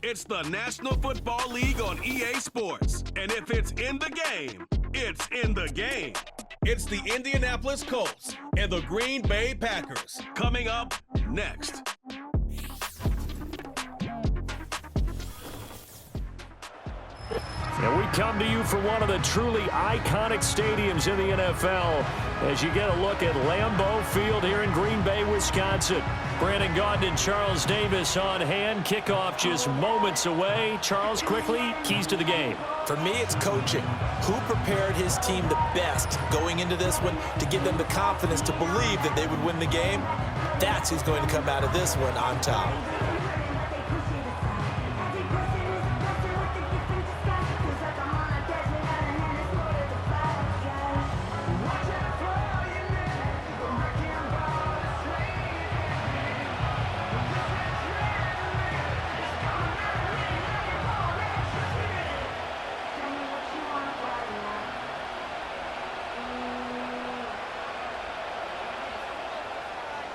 It's the National Football League on EA Sports. And if it's in the game, it's in the game. It's the Indianapolis Colts and the Green Bay Packers. Coming up next. And we come to you from one of the truly iconic stadiums in the NFL as you get a look at Lambeau Field here in Green Bay, Wisconsin. Brandon Gaudin and Charles Davis on hand. Kickoff just moments away. Charles, quickly, keys to the game. For me, it's coaching. Who prepared his team the best going into this one to give them the confidence to believe that they would win the game? That's who's going to come out of this one on top.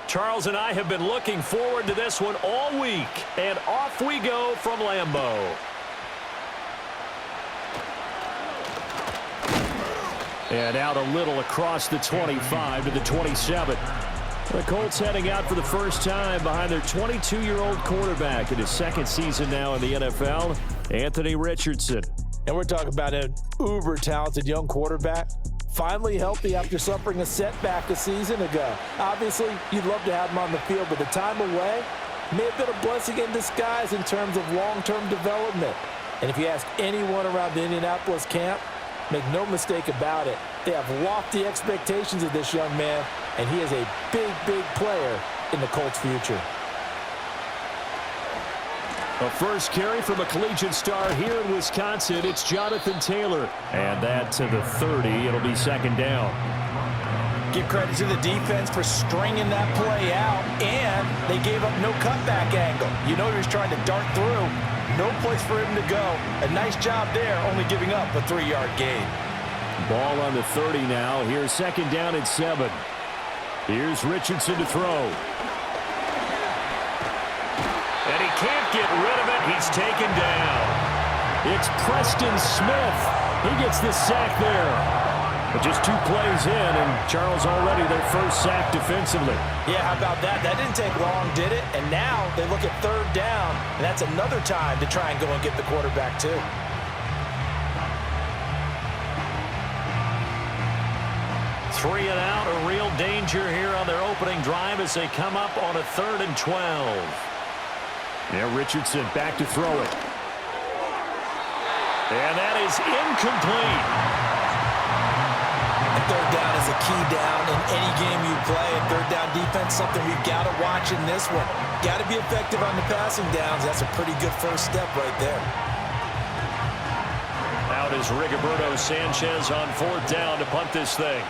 Charles and I have been looking forward to this one all week, and off we go from Lambeau. And out a little across the 25 to the 27. The Colts heading out for the first time behind their 22-year-old quarterback in his second season now in the NFL, Anthony Richardson. And we're talking about an uber-talented young quarterback. Finally healthy after suffering a setback a season ago. Obviously, you'd love to have him on the field, but the time away may have been a blessing in disguise in terms of long-term development. And if you ask anyone around the Indianapolis camp, make no mistake about it, they have lofty expectations of this young man, and he is a big, big player in the Colts' future. A first carry from a collegiate star here in Wisconsin. It's Jonathan Taylor. And that to the 30. It'll be second down. Give credit to the defense for stringing that play out, and they gave up no cutback angle. You know he was trying to dart through. No place for him to go. A nice job there, only giving up a 3-yard gain. Ball on the 30 now. Here's second down and 7. Here's Richardson to throw. And he can't get rid of it. He's taken down. It's Preston Smith. He gets the sack there. But just 2 plays in, and Charles already their first sack defensively. Yeah, how about that? That didn't take long, did it? And now they look at third down, and that's another time to try and go and get the quarterback too. Three and out, a real danger here on their opening drive as they come up on a 3rd and 12. Now Richardson back to throw it. And that is incomplete. And third down is a key down in any game you play. And third down defense, something we've got to watch in this one. Got to be effective on the passing downs. That's a pretty good first step right there. Out is Rigoberto Sanchez on 4th down to punt this thing.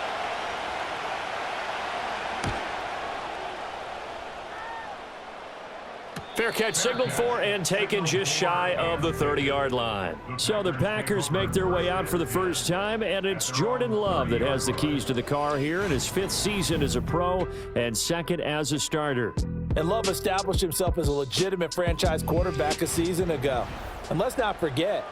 Fair catch signaled for and taken just shy of the 30-yard line. So the Packers make their way out for the first time, and it's Jordan Love that has the keys to the car here in his 5th season as a pro and 2nd as a starter. And Love established himself as a legitimate franchise quarterback a season ago. And let's not forget,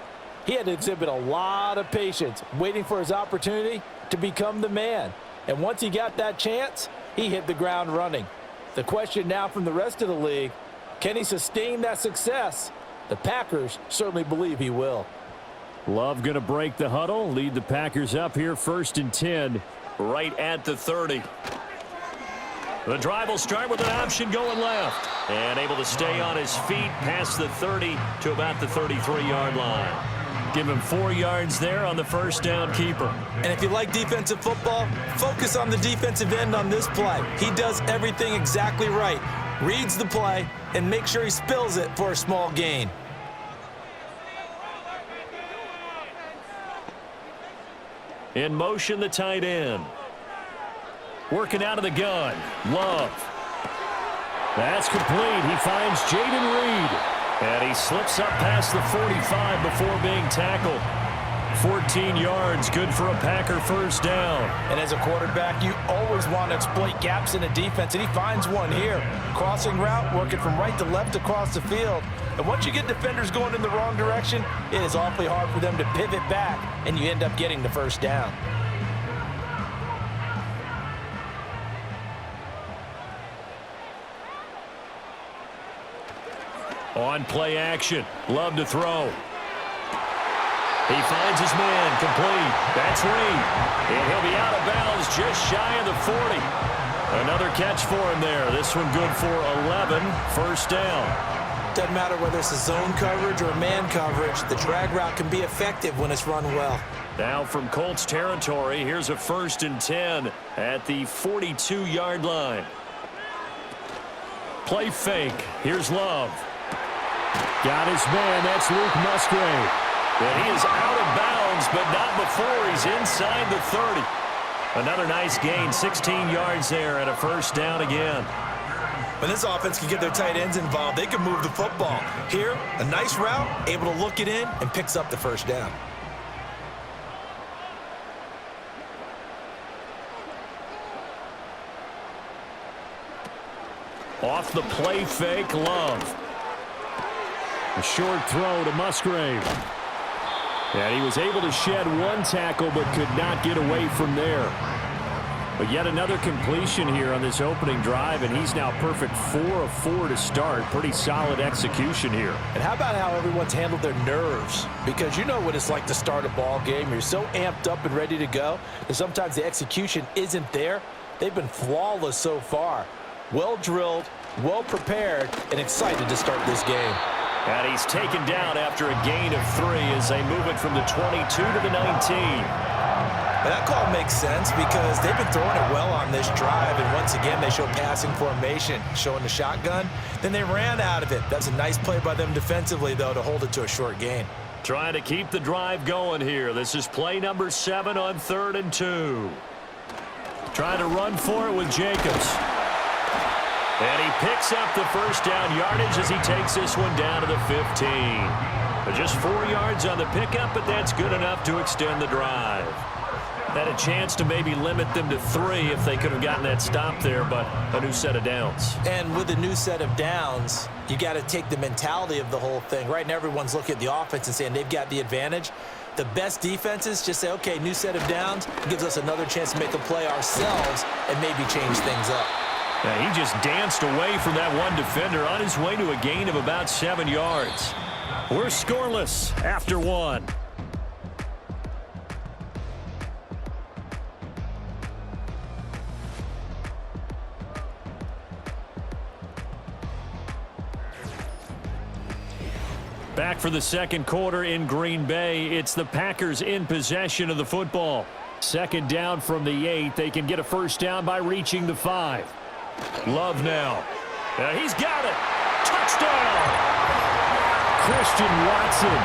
he had to exhibit a lot of patience waiting for his opportunity to become the man. And once he got that chance, he hit the ground running. The question now from the rest of the league, can he sustain that success? The Packers certainly believe he will. Love going to break the huddle, lead the Packers up here 1st and 10, right at the 30. The drive will start with an option going left. And able to stay on his feet past the 30 to about the 33-yard line. Give him 4 yards there on the first down keeper. And if you like defensive football, focus on the defensive end on this play. He does everything exactly right. Reads the play and makes sure he spills it for a small gain. In motion, the tight end. Working out of the gun. Love. That's complete. He finds Jaden Reed. And he slips up past the 45 before being tackled. 14 yards, good for a Packer first down. And as a quarterback, you always want to exploit gaps in a defense, and he finds one here. Crossing route, working from right to left across the field. And once you get defenders going in the wrong direction, it is awfully hard for them to pivot back, and you end up getting the first down. On play action. Love to throw. He finds his man, complete. That's Reed. And he'll be out of bounds just shy of the 40. Another catch for him there. This one good for 11. First down. Doesn't matter whether it's a zone coverage or a man coverage, the drag route can be effective when it's run well. Now from Colts territory, here's a 1st and 10 at the 42-yard line. Play fake. Here's Love. Got his man. That's Luke Musgrave. And he is out of bounds, but not before he's inside the 30. Another nice gain, 16 yards there, and a first down again. When this offense can get their tight ends involved, they can move the football. Here, a nice route, able to look it in, and picks up the first down. Off the play fake, Love. A short throw to Musgrave. And he was able to shed one tackle but could not get away from there. But yet another completion here on this opening drive, and he's now perfect 4 of 4 to start. Pretty solid execution here. And how about how everyone's handled their nerves? Because you know what it's like to start a ball game. You're so amped up and ready to go that sometimes the execution isn't there. They've been flawless so far. Well drilled, well prepared, and excited to start this game. And he's taken down after a gain of 3 as they move it from the 22 to the 19. And that call makes sense because they've been throwing it well on this drive, and once again they show passing formation, showing the shotgun. Then they ran out of it. That's a nice play by them defensively, though, to hold it to a short gain. Trying to keep the drive going here. This is play number 7 on 3rd and 2. Trying to run for it with Jacobs. And he picks up the first down yardage as he takes this one down to the 15. But just 4 yards on the pickup, but that's good enough to extend the drive. Had a chance to maybe limit them to 3 if they could have gotten that stop there, but a new set of downs. And with a new set of downs, you got to take the mentality of the whole thing. Right now, everyone's looking at the offense and saying they've got the advantage. The best defenses just say, okay, new set of downs gives us another chance to make a play ourselves and maybe change things up. Now, he just danced away from that one defender on his way to a gain of about 7 yards. We're scoreless after 1. Back for the second quarter in Green Bay. It's the Packers in possession of the football. Second down from the 8. They can get a first down by reaching the 5. Love now. He's got it. Touchdown. Christian Watson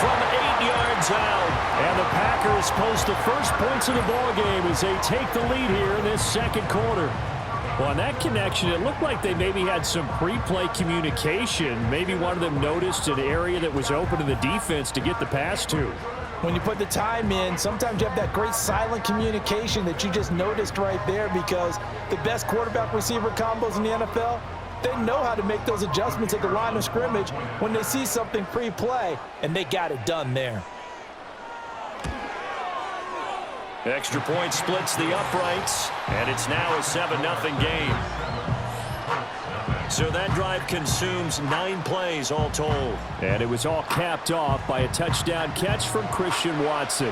from 8 yards out. And the Packers post the first points of the ball game as they take the lead here in this second quarter. Well, on that connection, it looked like they maybe had some pre-play communication. Maybe one of them noticed an area that was open to the defense to get the pass to. When you put the time in, sometimes you have that great silent communication that you just noticed right there, because the best quarterback-receiver combos in the NFL, they know how to make those adjustments at the line of scrimmage when they see something pre-play, and they got it done there. Extra point splits the uprights, and it's now a 7-0 game. So that drive consumes 9 plays all told. And it was all capped off by a touchdown catch from Christian Watson.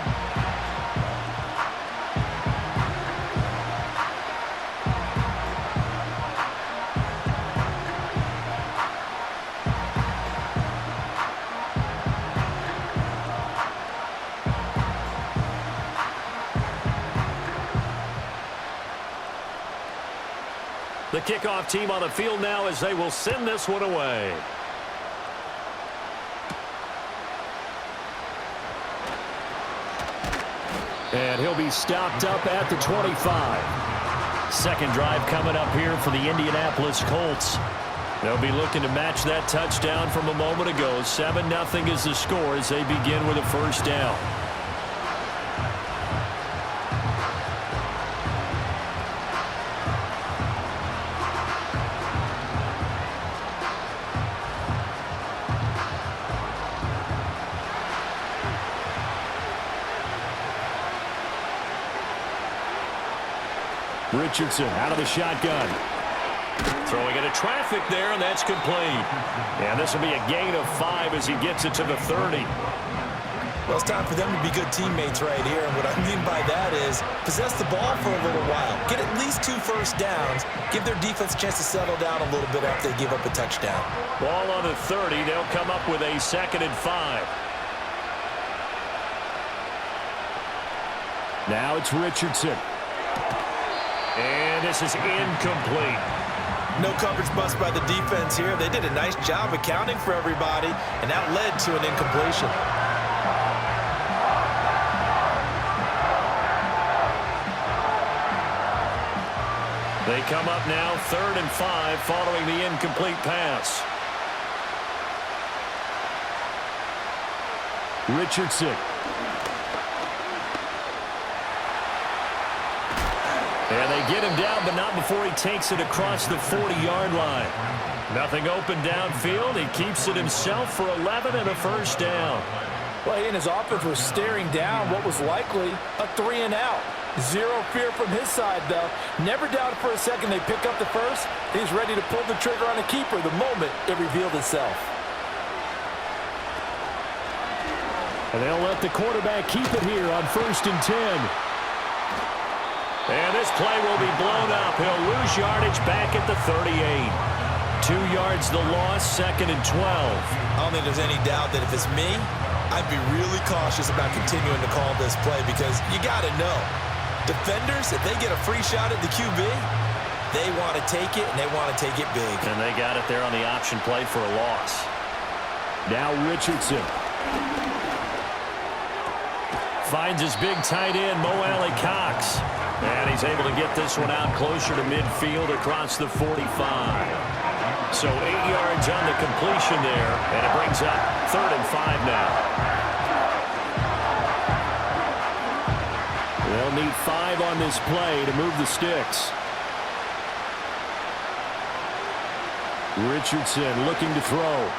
The kickoff team on the field now as they will send this one away. And he'll be stopped up at the 25. Second drive coming up here for the Indianapolis Colts. They'll be looking to match that touchdown from a moment ago. 7-0 is the score as they begin with a first down. Richardson out of the shotgun. Throwing into traffic there, and that's complete. And this will be a gain of 5 as he gets it to the 30. Well, it's time for them to be good teammates right here, and what I mean by that is possess the ball for a little while. Get at least 2 first downs. Give their defense a chance to settle down a little bit after they give up a touchdown. Ball on the 30. They'll come up with a 2nd and 5. Now it's Richardson. And this is incomplete. No coverage bust by the defense here. They did a nice job accounting for everybody, and that led to an incompletion. They come up now 3rd and 5 following the incomplete pass. Richardson. And they get him down, but not before he takes it across the 40-yard line. Nothing open downfield. He keeps it himself for 11 and a first down. Well, he and his offense were staring down what was likely a 3-and-out. Zero fear from his side, though. Never doubted for a second they pick up the first. He's ready to pull the trigger on a keeper the moment it revealed itself. And they'll let the quarterback keep it here on 1st and 10. And this play will be blown up. He'll lose yardage back at the 38. 2 yards the loss, 2nd and 12. I don't think there's any doubt that if it's me, I'd be really cautious about continuing to call this play because you got to know. Defenders, if they get a free shot at the QB, they want to take it, and they want to take it big. And they got it there on the option play for a loss. Now Richardson. Finds his big tight end, Mo Alley Cox. And he's able to get this one out closer to midfield across the 45. So 8 yards on the completion there, and it brings up 3rd and 5 now. They'll need 5 on this play to move the sticks. Richardson looking to throw.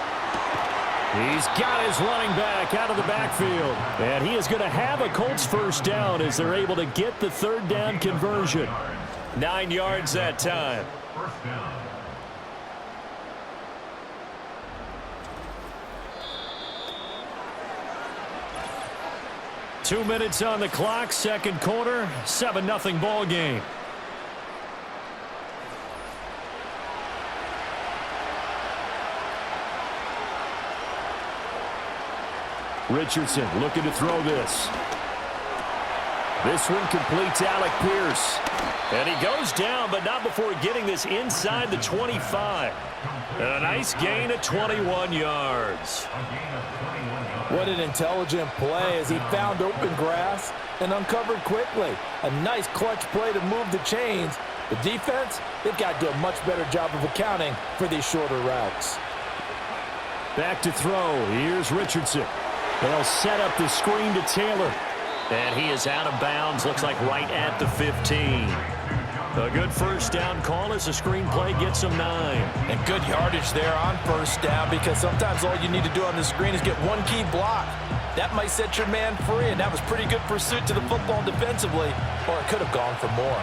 He's got his running back out of the backfield. And he is going to have a Colts first down as they're able to get the 3rd down conversion. 9 yards that time. 2 minutes on the clock, 2nd quarter, 7-0 ball game. Richardson looking to throw this. This one completes Alec Pierce. And he goes down, but not before getting this inside the 25. And a nice gain of 21 yards. What an intelligent play as he found open grass and uncovered quickly. A nice clutch play to move the chains. The defense, they've got to do a much better job of accounting for these shorter routes. Back to throw. Here's Richardson. They'll set up the screen to Taylor. And he is out of bounds. Looks like right at the 15. A good first down call as the screen play gets him 9. And good yardage there on first down because sometimes all you need to do on the screen is get one key block. That might set your man free, and that was pretty good pursuit to the football defensively, or it could have gone for more.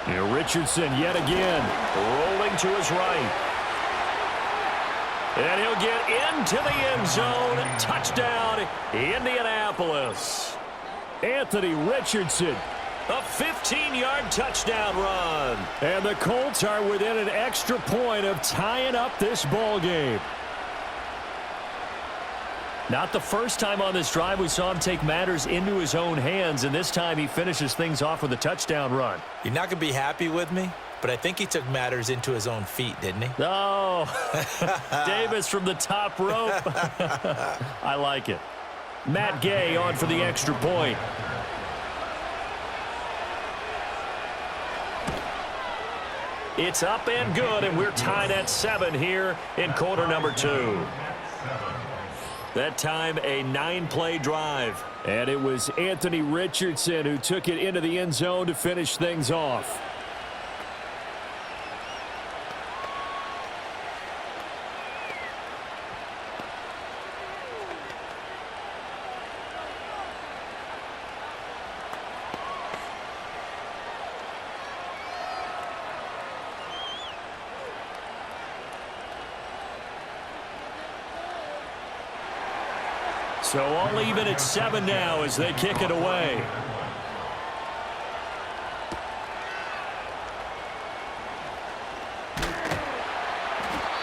Here Richardson yet again, rolling to his right. And he'll get into the end zone. Touchdown, Indianapolis. Anthony Richardson, a 15-yard touchdown run. And the Colts are within an extra point of tying up this ball game. Not the first time on this drive we saw him take matters into his own hands, and this time he finishes things off with a touchdown run. You're not going to be happy with me, but I think he took matters into his own feet, didn't he? Oh, Davis from the top rope. I like it. Matt Gay on for the extra point. It's up and good, and we're tied at 7 here in quarter number 2. That time, a 9-play drive. And it was Anthony Richardson who took it into the end zone to finish things off. So all even at 7 now as they kick it away.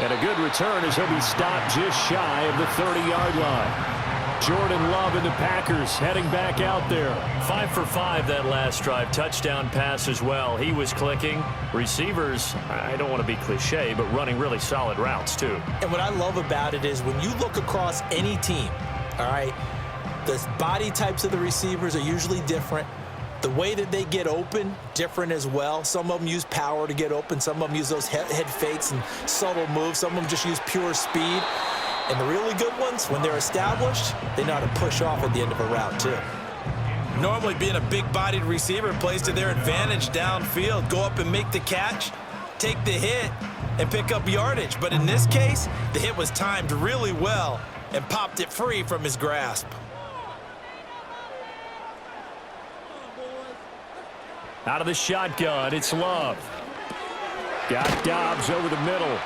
And a good return as he'll be stopped just shy of the 30-yard line. Jordan Love and the Packers heading back out there. 5 for 5 that last drive. Touchdown pass as well. He was clicking. Receivers, I don't want to be cliche, but running really solid routes too. And what I love about it is when you look across any team, all right, the body types of the receivers are usually different. The way that they get open, different as well. Some of them use power to get open. Some of them use those head fakes and subtle moves. Some of them just use pure speed. And the really good ones, when they're established, they know how to push off at the end of a route, too. Normally, being a big-bodied receiver plays to their advantage downfield. Go up and make the catch, take the hit, and pick up yardage. But in this case, the hit was timed really well and popped it free from his grasp. Out of the shotgun, it's Love. Got Dobbs over the middle.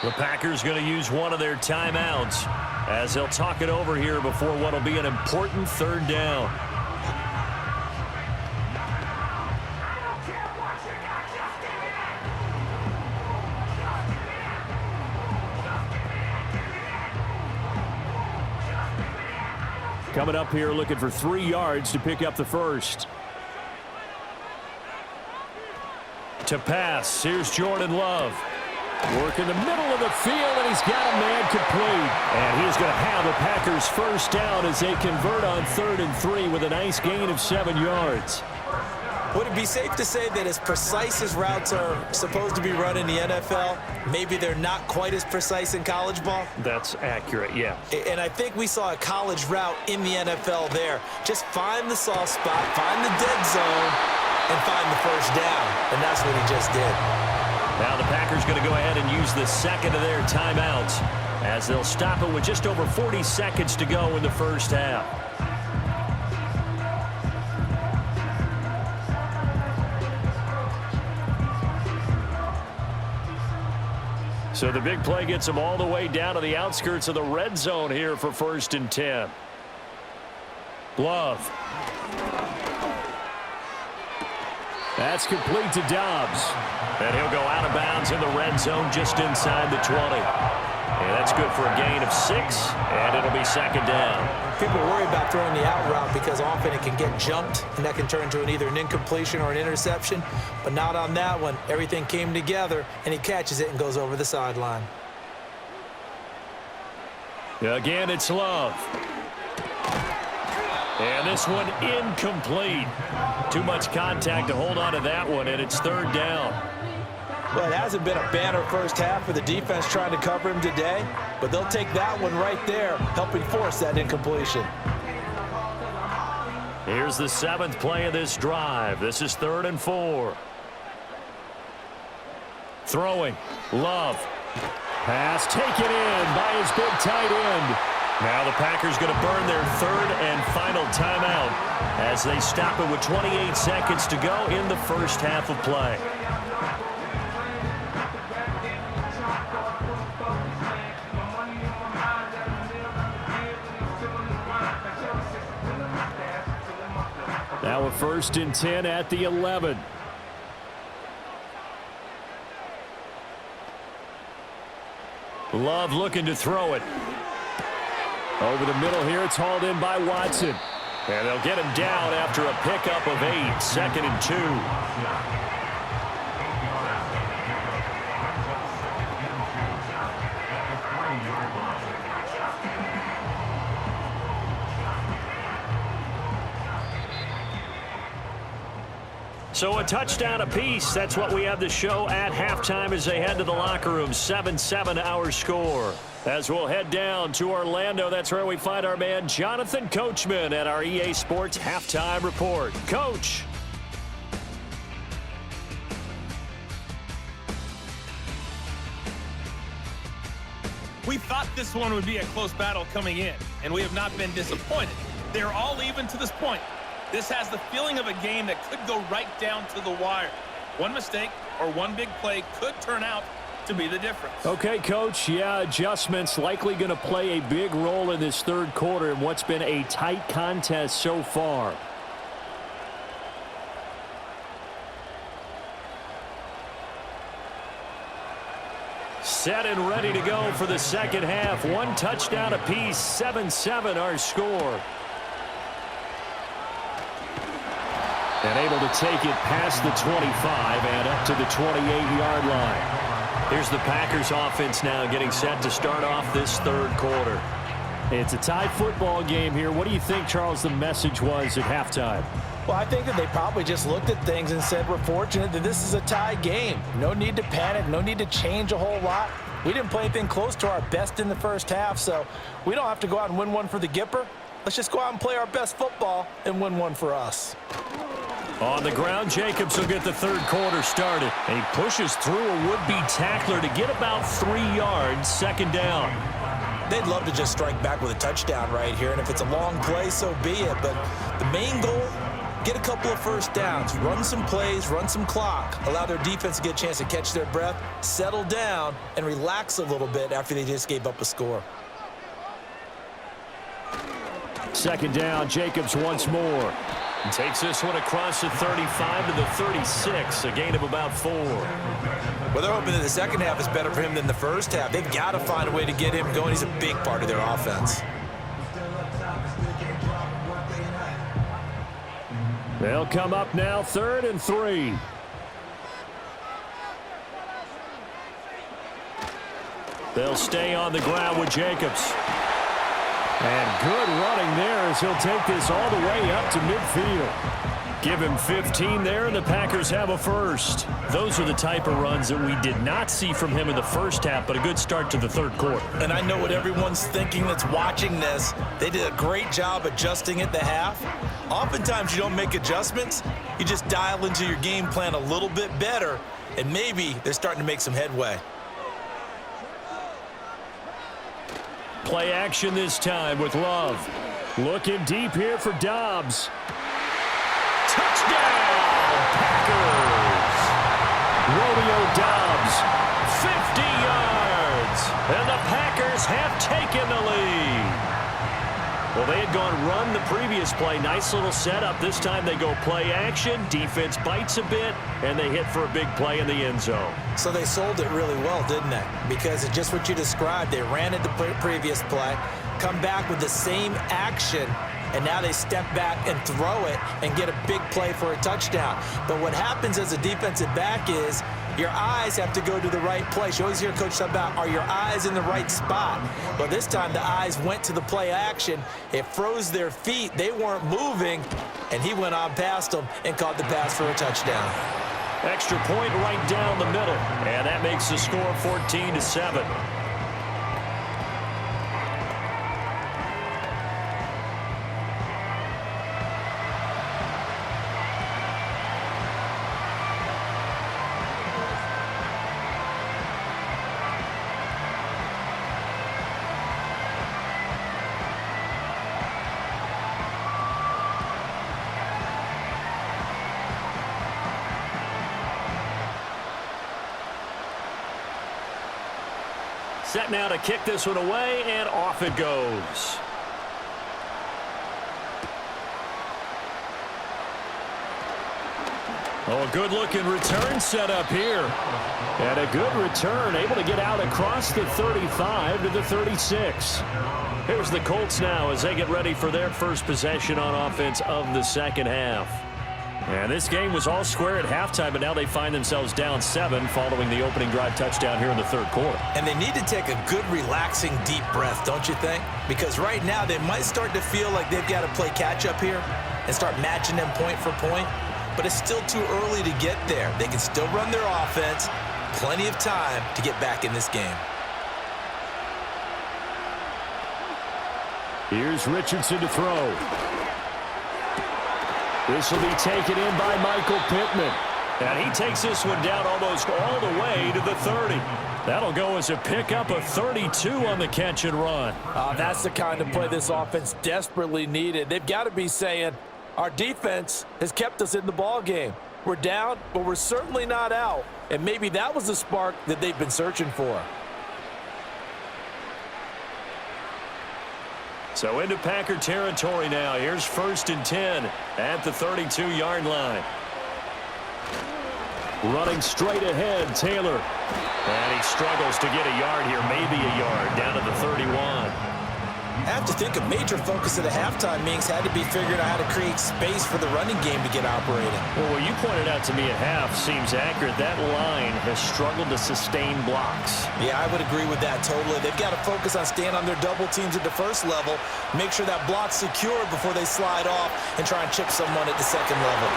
The Packers going to use one of their timeouts as they'll talk it over here before what will be an important 3rd down. Coming up here looking for 3 yards to pick up the first. To pass, here's Jordan Love. Work in the middle of the field, and he's got a man complete. And he's going to have the Packers first down as they convert on 3rd and 3 with a nice gain of 7 yards. Would it be safe to say that as precise as routes are supposed to be run in the NFL, maybe they're not quite as precise in college ball? That's accurate, yeah. And I think we saw a college route in the NFL there. Just find the soft spot, find the dead zone, and find the first down. And that's what he just did. Now the Packers going to go ahead and use the second of their timeouts as they'll stop it with just over 40 seconds to go in the first half. So the big play gets them all the way down to the outskirts of the red zone here for 1st and 10. Love. That's complete to Dobbs. And he'll go out of bounds in the red zone just inside the 20. And that's good for a gain of 6, and it'll be 2nd down. People worry about throwing the out route because often it can get jumped, and that can turn into either an incompletion or an interception. But not on that one. Everything came together, and he catches it and goes over the sideline. Again, it's Love. And this one incomplete. Too much contact to hold on to that one, and it's 3rd down. Well, it hasn't been a banner first half for the defense trying to cover him today, but they'll take that one right there, helping force that incompletion. Here's the 7th play of this drive. This is 3rd and 4. Throwing. Love. Pass taken in by his big tight end. Now the Packers going to burn their 3rd and final timeout as they stop it with 28 seconds to go in the first half of play. Now a 1st and 10 at the 11. Love looking to throw it. Over the middle here, it's hauled in by Watson. And they'll get him down after a pickup of 8, 2nd and 2. So a touchdown apiece. That's what we have the show at halftime as they head to the locker room. 7-7 our score. As we'll head down to Orlando, that's where we find our man Jonathan Coachman at our EA Sports Halftime Report. Coach. We thought this one would be a close battle coming in, and we have not been disappointed. They're all even to this point. This has the feeling of a game that could go right down to the wire. One mistake or one big play could turn out to be the difference. Okay, Coach. Yeah, adjustments likely going to play a big role in this third quarter in what's been a tight contest so far. Set and ready to go for the second half. One touchdown apiece, 7-7 our score. And able to take it past the 25 and up to the 28-yard line. Here's the Packers offense now getting set to start off this third quarter. It's a tie football game here. What do you think, Charles, the message was at halftime? Well, I think that they probably just looked at things and said, we're fortunate that this is a tie game. No need to panic, no need to change a whole lot. We didn't play anything close to our best in the first half, so we don't have to go out and win one for the Gipper. Let's just go out and play our best football and win one for us. On the ground, Jacobs will get the third quarter started. And he pushes through a would-be tackler to get about 3 yards, second down. They'd love to just strike back with a touchdown right here, and if it's a long play, so be it. But the main goal, get a couple of first downs, run some plays, run some clock, allow their defense to get a chance to catch their breath, settle down, and relax a little bit after they just gave up a score. Second down, Jacobs once more. Takes this one across the 35 to the 36, a gain of about 4. Well, they're hoping that the second half is better for him than the first half. They've got to find a way to get him going. He's a big part of their offense. They'll come up now, 3rd and 3. They'll stay on the ground with Jacobs. And good running there as he'll take this all the way up to midfield. Give him 15 there, and the Packers have a first. Those are the type of runs that we did not see from him in the first half, but a good start to the third quarter. And I know what everyone's thinking that's watching this. They did a great job adjusting at the half. Oftentimes you don't make adjustments. You just dial into your game plan a little bit better, and maybe they're starting to make some headway. Play action this time with Love. Looking deep here for Dobbs. Touchdown, Packers! Romeo Dobbs, 50 yards, and the Packers have taken the lead. Well, they had gone run the previous play. Nice little setup. This time they go play action. Defense bites a bit, and they hit for a big play in the end zone. So they sold it really well, didn't they? Because it's just what you described. They ran it the previous play, come back with the same action, and now they step back and throw it and get a big play for a touchdown. But what happens as a defensive back is your eyes have to go to the right place. You always hear Coach talk about, are your eyes in the right spot? Well, this time the eyes went to the play action. It froze their feet. They weren't moving, and he went on past them and caught the pass for a touchdown. Extra point right down the middle, and that makes the score 14-7. Set now to kick this one away, and off it goes. Oh, a good-looking return set up here. And a good return, able to get out across the 35 to the 36. Here's the Colts now as they get ready for their first possession on offense of the second half. And this game was all square at halftime, but now they find themselves down 7 following the opening drive touchdown here in the third quarter. And they need to take a good, relaxing, deep breath, don't you think? Because right now they might start to feel like they've got to play catch-up here and start matching them point for point. But it's still too early to get there. They can still run their offense. Plenty of time to get back in this game. Here's Richardson to throw. This will be taken in by Michael Pittman. And he takes this one down almost all the way to the 30. That'll go as a pickup of 32 on the catch and run. That's the kind of play this offense desperately needed. They've got to be saying, our defense has kept us in the ball game. We're down, but we're certainly not out. And maybe that was the spark that they've been searching for. So into Packer territory now. Here's 1st and 10 at the 32-yard line. Running straight ahead, Taylor. And he struggles to get a yard here, maybe a yard, down to the 31. I have to think a major focus of the halftime meetings had to be figuring out how to create space for the running game to get operating. Well, what you pointed out to me at half seems accurate. That line has struggled to sustain blocks. Yeah, I would agree with that totally. They've got to focus on staying on their double teams at the first level, make sure that block's secure before they slide off and try and chip someone at the second level.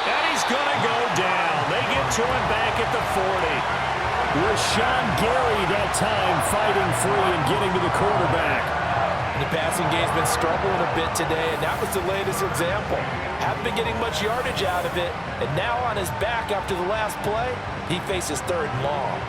And he's going to go down. They get to him back at the 40. Rashawn Gary that time fighting free and getting to the quarterback. The passing game's been struggling a bit today, and that was the latest example. Haven't been getting much yardage out of it, and now on his back after the last play, he faces 3rd and long.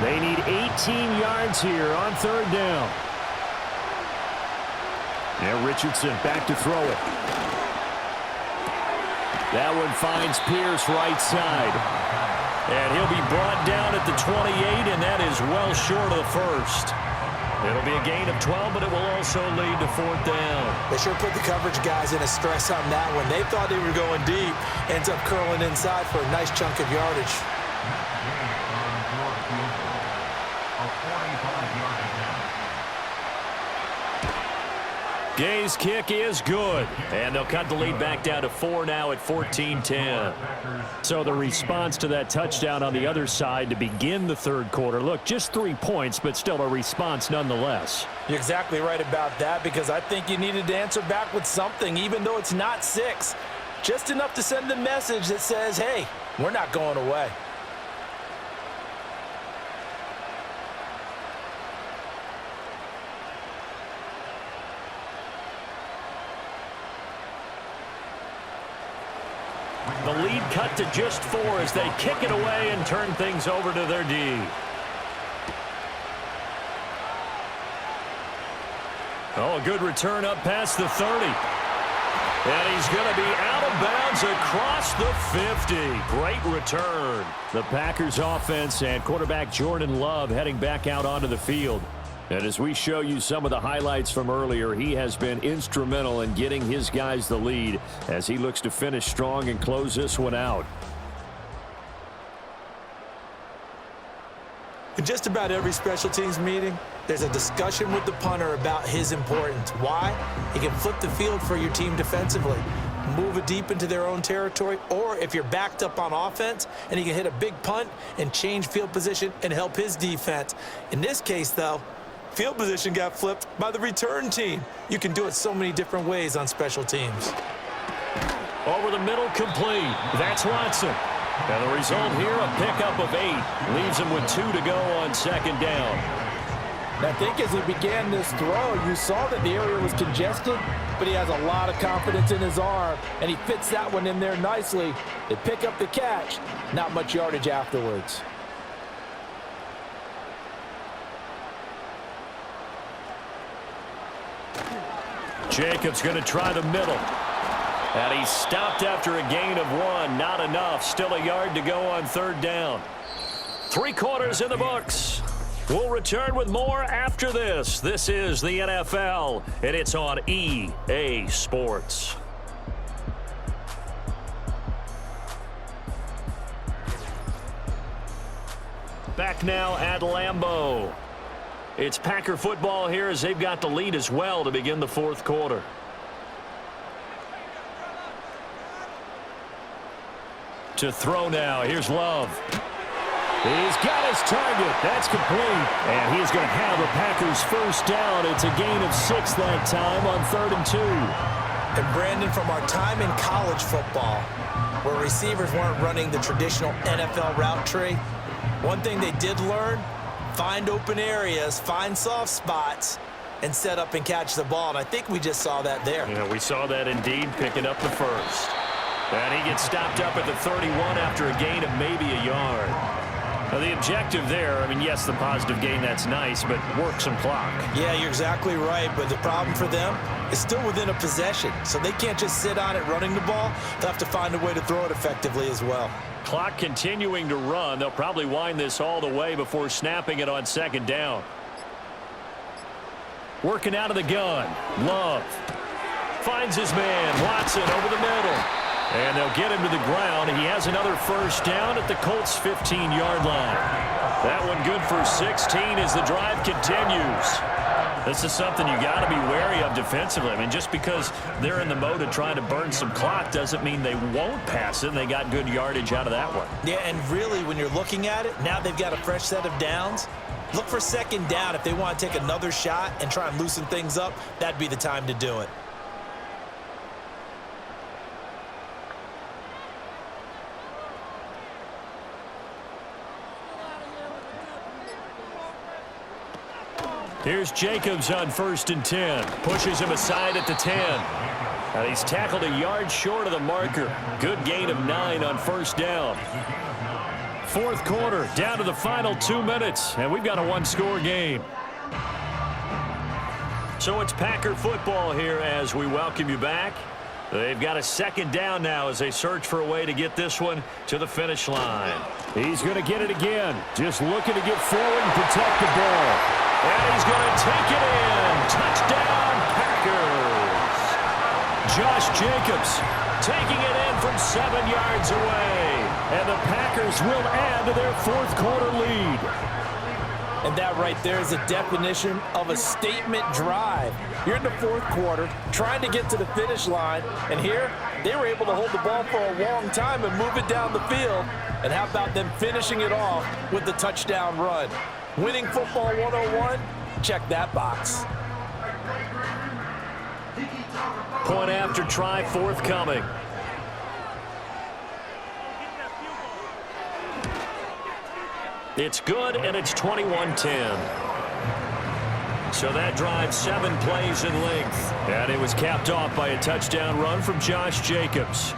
They need 18 yards here on 3rd down. Now Richardson back to throw it. That one finds Pierce right side. And he'll be brought down at the 28, and that is well short of the first. It'll be a gain of 12, but it will also lead to 4th down. They sure put the coverage guys in a stress on that one. They thought they were going deep. Ends up curling inside for a nice chunk of yardage. Gay's kick is good, and they'll cut the lead back down to 4 now at 14-10. So the response to that touchdown on the other side to begin the 3rd quarter. Look, just 3 points, but still a response nonetheless. You're exactly right about that, because I think you needed to answer back with something, even though it's not 6. Just enough to send the message that says, hey, we're not going away. The lead cut to just 4 as they kick it away and turn things over to their D. Oh, a good return up past the 30. And he's going to be out of bounds across the 50. Great return. The Packers offense and quarterback Jordan Love heading back out onto the field. And as we show you some of the highlights from earlier, he has been instrumental in getting his guys the lead as he looks to finish strong and close this one out. In just about every special teams meeting, there's a discussion with the punter about his importance. Why? He can flip the field for your team defensively, move it deep into their own territory, or if you're backed up on offense, and he can hit a big punt and change field position and help his defense. In this case, though, field position got flipped by the return team. You can do it so many different ways on special teams. Over the middle, complete. That's Watson. And the result here, a pickup of 8. Leaves him with 2 to go on 2nd down. I think as he began this throw, you saw that the area was congested, but he has a lot of confidence in his arm, and he fits that one in there nicely. They pick up the catch, not much yardage afterwards. Jacobs going to try the middle. And he's stopped after a gain of 1. Not enough. Still a yard to go on 3rd down. 3 quarters in the books. We'll return with more after this. This is the NFL, and it's on EA Sports. Back now at Lambeau. It's Packer football here as they've got the lead as well to begin the 4th quarter. To throw now. Here's Love. He's got his target. That's complete. And he's going to have a Packers 1st down. It's a gain of 6 that time on 3rd and 2. And Brandon, from our time in college football, where receivers weren't running the traditional NFL route tree, one thing they did learn: find open areas, find soft spots, and set up and catch the ball, and I think we just saw that there. Yeah, we saw that indeed, picking up the first. And he gets stopped up at the 31 after a gain of maybe a yard. Now, the objective there, I mean, yes, the positive gain, that's nice, but work some clock. Yeah, you're exactly right, but the problem for them is still within a possession, so they can't just sit on it running the ball. They'll have to find a way to throw it effectively as well. Clock continuing to run. They'll probably wind this all the way before snapping it on second down. Working out of the gun. Love finds his man. Watson over the middle. And they'll get him to the ground. He has another first down at the Colts' 15-yard line. That one good for 16 as the drive continues. This is something you got to be wary of defensively. I mean, just because they're in the mode of trying to burn some clock doesn't mean they won't pass it, and they got good yardage out of that one. Yeah, and really, when you're looking at it, now they've got a fresh set of downs. Look for second down. If they want to take another shot and try and loosen things up, that'd be the time to do it. Here's Jacobs on 1st and 10. Pushes him aside at the 10. And he's tackled a yard short of the marker. Good gain of 9 on first down. Fourth quarter, down to the final 2 minutes, and we've got a one-score game. So it's Packer football here as we welcome you back. They've got a second down now as they search for a way to get this one to the finish line. He's going to get it again. Just looking to get forward and protect the ball. And he's going to take it in. Touchdown, Packers. Josh Jacobs taking it in from 7 yards away. And the Packers will add to their fourth quarter lead. And that right there is a definition of a statement drive. You're in the fourth quarter, trying to get to the finish line, and here they were able to hold the ball for a long time and move it down the field. And how about them finishing it off with the touchdown run? Winning football 101, check that box. Point after try forthcoming. It's good, and it's 21-10. So that drive 7 plays in length. And it was capped off by a touchdown run from Josh Jacobs.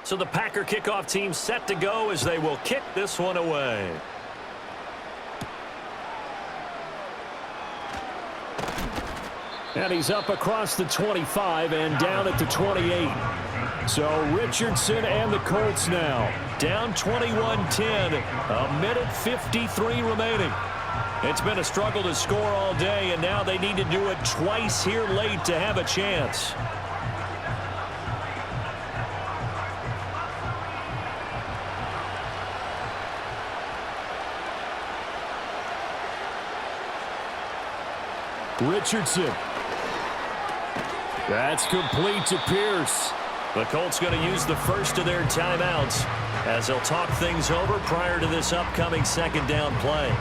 So the Packer kickoff team set to go as they will kick this one away. And he's up across the 25 and down at the 28. So Richardson and the Colts now down 21-10, a minute 53 remaining. It's been a struggle to score all day, and now they need to do it twice here late to have a chance. Richardson. That's complete to Pierce. The Colts going to use the first of their timeouts as they'll talk things over prior to this upcoming second down play.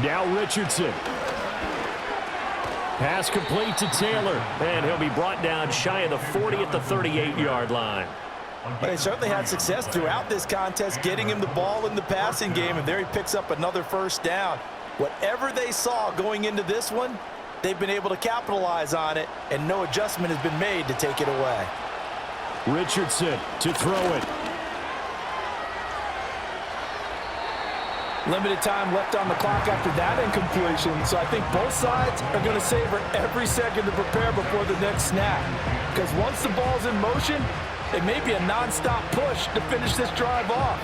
Now Richardson. Pass complete to Taylor. And he'll be brought down shy of the 40 at the 38-yard line. But they certainly had success throughout this contest, getting him the ball in the passing game, and there he picks up another first down. Whatever they saw going into this one, they've been able to capitalize on it, and no adjustment has been made to take it away. Richardson to throw it. Limited time left on the clock after that incompletion, so I think both sides are going to savor every second to prepare before the next snap. Because once the ball's in motion, it may be a non-stop push to finish this drive off.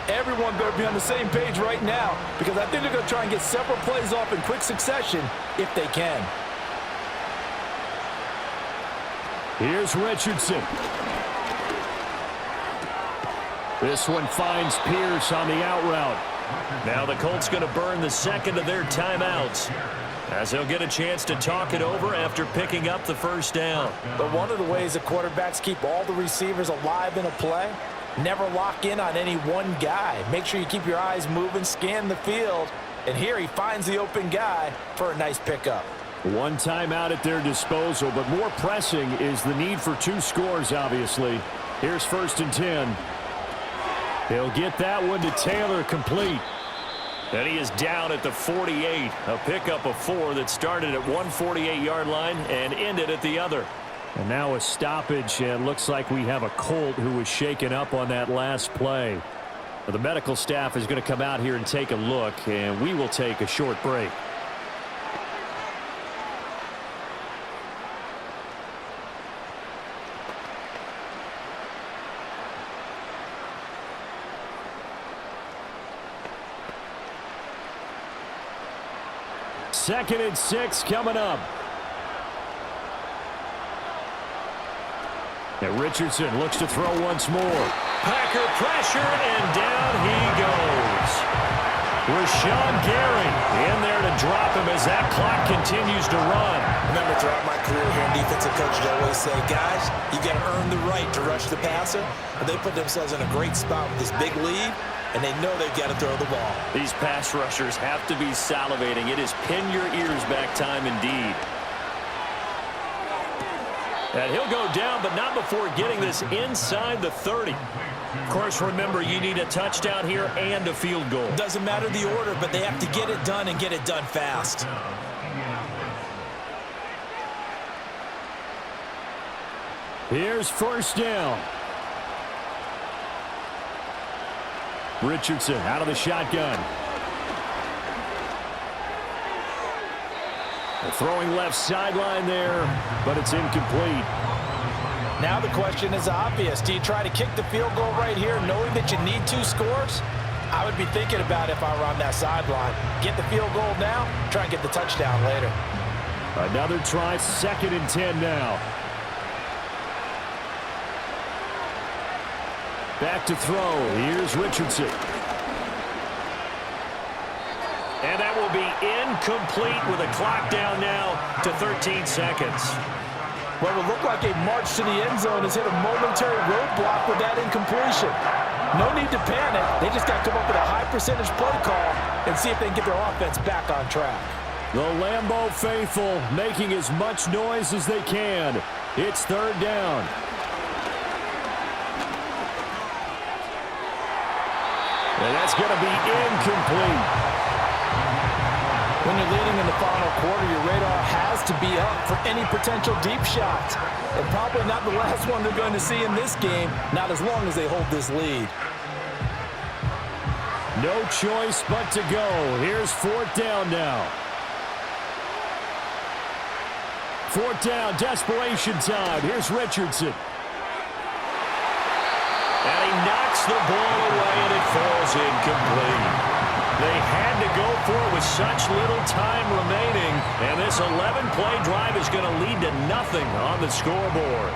Everyone better be on the same page right now, because I think they're going to try and get several plays off in quick succession if they can. Here's Richardson. This one finds Pierce on the out route. Now the Colts going to burn the second of their timeouts, as they'll get a chance to talk it over after picking up the first down. But one of the ways that quarterbacks keep all the receivers alive in a play, never lock in on any one guy. Make sure you keep your eyes moving, scan the field, and here he finds the open guy for a nice pickup. One timeout at their disposal, but more pressing is the need for 2 scores, obviously. Here's 1st and 10. He'll get that one to Taylor, complete. And he is down at the 48. A pickup of 4 that started at one 48-yard line and ended at the other. And now a stoppage, and looks like we have a Colt who was shaken up on that last play. Well, the medical staff is going to come out here and take a look, and we will take a short break. Second and 6 coming up. And Richardson looks to throw once more. Packer pressure, and down he goes. Rashawn Gary in there to drop him as that clock continues to run. Remember, throughout my career here in defensive coaches, I always say, guys, you got to earn the right to rush the passer. But they put themselves in a great spot with this big lead, and they know they've got to throw the ball. These pass rushers have to be salivating. It is pin your ears back time indeed. And he'll go down, but not before getting this inside the 30. Of course, remember, you need a touchdown here and a field goal. Doesn't matter the order, but they have to get it done and get it done fast. Here's 1st down. Richardson out of the shotgun. Throwing left sideline there, but it's incomplete. Now the question is obvious. Do you try to kick the field goal right here knowing that you need 2 scores? I would be thinking about it if I were on that sideline. Get the field goal now, try and get the touchdown later. Another try, 2nd and 10 now. Back to throw. Here's Richardson. And that will be incomplete with a clock down now to 13 seconds. What would look like a march to the end zone has hit a momentary roadblock with that incompletion. No need to panic. They just got to come up with a high percentage play call and see if they can get their offense back on track. The Lambeau faithful making as much noise as they can. It's 3rd down. And that's going to be incomplete. When you're leading in the final quarter, your radar has to be up for any potential deep shots. And probably not the last one they're going to see in this game, not as long as they hold this lead. No choice but to go. Here's 4th down now. 4th down, desperation time. Here's Richardson. And he knocks the ball away, and it falls incomplete. They had to go for it with such little time remaining, and this 11-play drive is going to lead to nothing on the scoreboard.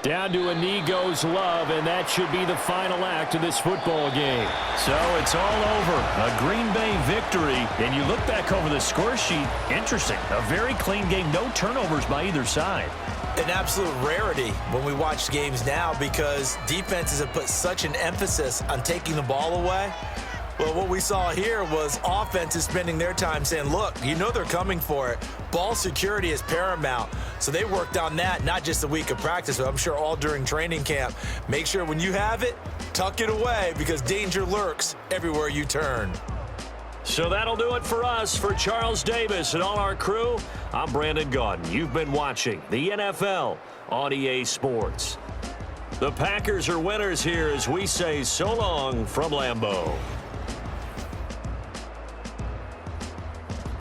Down to a knee goes Love, and that should be the final act of this football game. So it's all over. A Green Bay victory. And you look back over the score sheet. Interesting. A very clean game. No turnovers by either side. An absolute rarity when we watch games now because defenses have put such an emphasis on taking the ball away. Well, what we saw here was offenses spending their time saying, look, you know they're coming for it. Ball security is paramount. So they worked on that, not just a week of practice, but I'm sure all during training camp. Make sure when you have it, tuck it away because danger lurks everywhere you turn. So that'll do it for us. For Charles Davis and all our crew, I'm Brandon Gaudin. You've been watching the NFL on EA Sports. The Packers are winners here as we say so long from Lambeau.